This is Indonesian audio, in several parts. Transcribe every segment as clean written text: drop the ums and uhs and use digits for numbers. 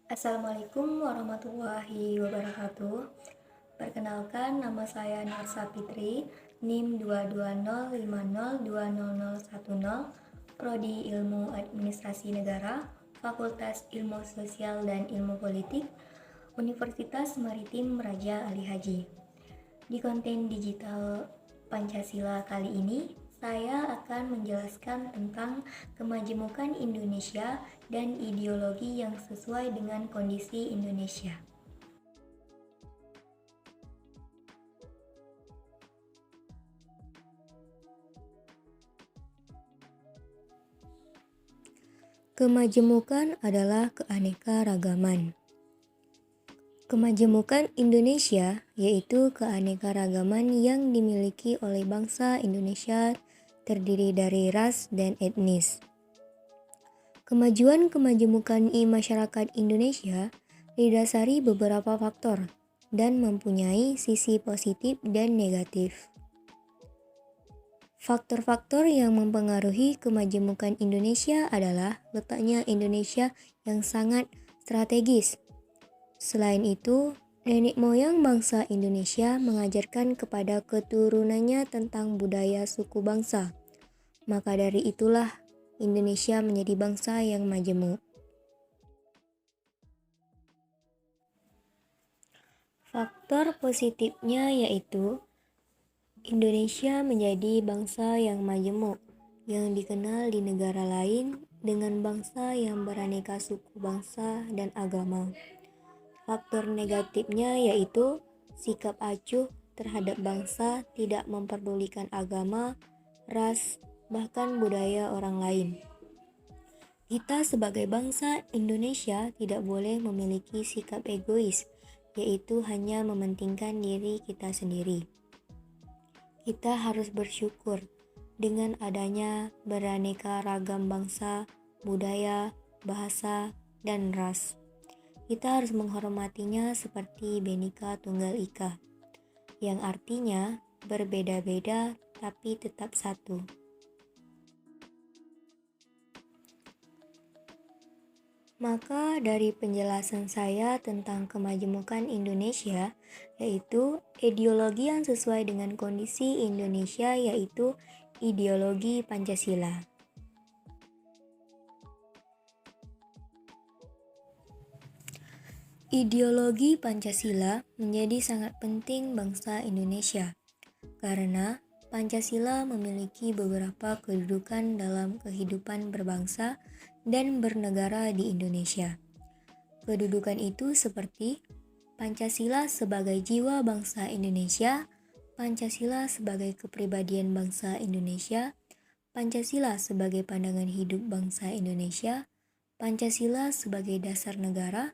Assalamualaikum warahmatullahi wabarakatuh. Perkenalkan, nama saya Narsa Fitri, NIM 220502010, Prodi Ilmu Administrasi Negara, Fakultas Ilmu Sosial dan Ilmu Politik, Universitas Maritim Raja Ali Haji. Di konten digital Pancasila kali ini, saya akan menjelaskan tentang kemajemukan Indonesia dan ideologi yang sesuai dengan kondisi Indonesia. Kemajemukan adalah keanekaragaman. Kemajemukan Indonesia yaitu keanekaragaman yang dimiliki oleh bangsa Indonesia terdiri dari ras dan etnis. Kemajuan kemajemukan masyarakat Indonesia didasari beberapa faktor dan mempunyai sisi positif dan negatif. Faktor-faktor yang mempengaruhi kemajemukan Indonesia adalah letaknya Indonesia yang sangat strategis. Selain itu, nenek moyang bangsa Indonesia mengajarkan kepada keturunannya tentang budaya suku bangsa. Maka dari itulah Indonesia menjadi bangsa yang majemuk. Faktor positifnya yaitu Indonesia menjadi bangsa yang majemuk, yang dikenal di negara lain dengan bangsa yang beraneka suku bangsa dan agama. Faktor negatifnya yaitu sikap acuh terhadap bangsa, tidak memperdulikan agama, ras, bahkan budaya orang lain. Kita sebagai bangsa Indonesia tidak boleh memiliki sikap egois, yaitu hanya mementingkan diri kita sendiri. Kita harus bersyukur dengan adanya beraneka ragam bangsa, budaya, bahasa, dan ras. Kita harus menghormatinya seperti Bhinneka Tunggal Ika, yang artinya berbeda-beda tapi tetap satu. Maka dari penjelasan saya tentang kemajemukan Indonesia, yaitu ideologi yang sesuai dengan kondisi Indonesia, yaitu ideologi Pancasila. Ideologi Pancasila menjadi sangat penting bangsa Indonesia, karena Pancasila memiliki beberapa kedudukan dalam kehidupan berbangsa dan bernegara di Indonesia. Kedudukan itu seperti Pancasila sebagai jiwa bangsa Indonesia, Pancasila sebagai kepribadian bangsa Indonesia, Pancasila sebagai pandangan hidup bangsa Indonesia, Pancasila sebagai dasar negara,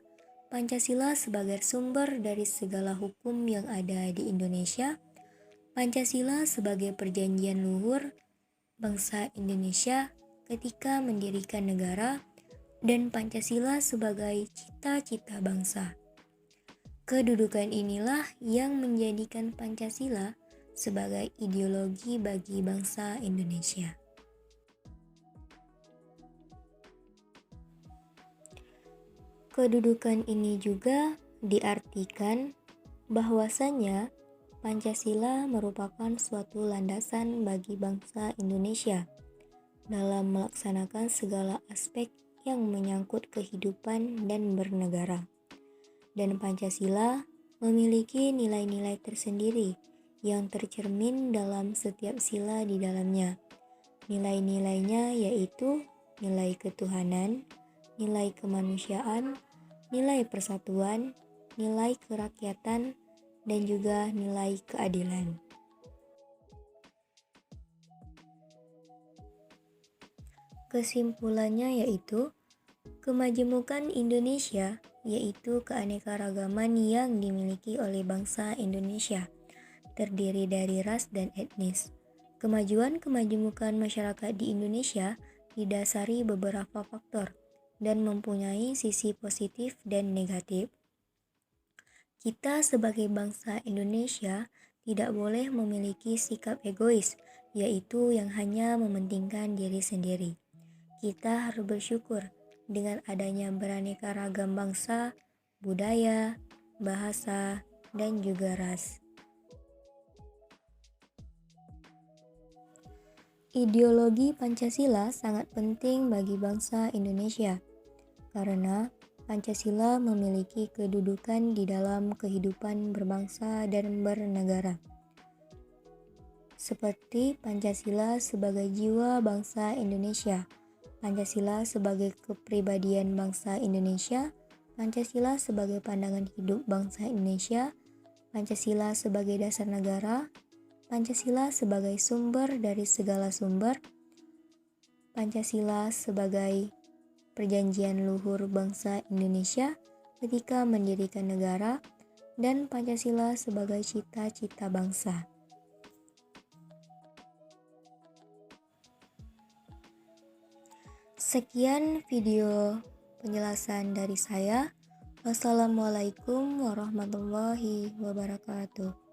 Pancasila sebagai sumber dari segala hukum yang ada di Indonesia, Pancasila sebagai perjanjian luhur bangsa Indonesia ketika mendirikan negara, dan Pancasila sebagai cita-cita bangsa. Kedudukan inilah yang menjadikan Pancasila sebagai ideologi bagi bangsa Indonesia. Kedudukan ini juga diartikan bahwasanya Pancasila merupakan suatu landasan bagi bangsa Indonesia dalam melaksanakan segala aspek yang menyangkut kehidupan dan bernegara. Dan Pancasila memiliki nilai-nilai tersendiri yang tercermin dalam setiap sila di dalamnya. Nilai-nilainya yaitu nilai ketuhanan, nilai kemanusiaan, nilai persatuan, nilai kerakyatan, dan juga nilai keadilan. Kesimpulannya yaitu kemajemukan Indonesia yaitu keanekaragaman yang dimiliki oleh bangsa Indonesia, terdiri dari ras dan etnis. Kemajuan kemajemukan masyarakat di Indonesia didasari beberapa faktor dan mempunyai sisi positif dan negatif. Kita sebagai bangsa Indonesia tidak boleh memiliki sikap egois, yaitu yang hanya mementingkan diri sendiri. Kita harus bersyukur dengan adanya beraneka ragam bangsa, budaya, bahasa, dan juga ras. Ideologi Pancasila sangat penting bagi bangsa Indonesia karena Pancasila memiliki kedudukan di dalam kehidupan berbangsa dan bernegara. Seperti Pancasila sebagai jiwa bangsa Indonesia, Pancasila sebagai kepribadian bangsa Indonesia, Pancasila sebagai pandangan hidup bangsa Indonesia, Pancasila sebagai dasar negara, Pancasila sebagai sumber dari segala sumber, Pancasila sebagai perjanjian luhur bangsa Indonesia ketika mendirikan negara, dan Pancasila sebagai cita-cita bangsa. Sekian video penjelasan dari saya. Wassalamualaikum warahmatullahi wabarakatuh.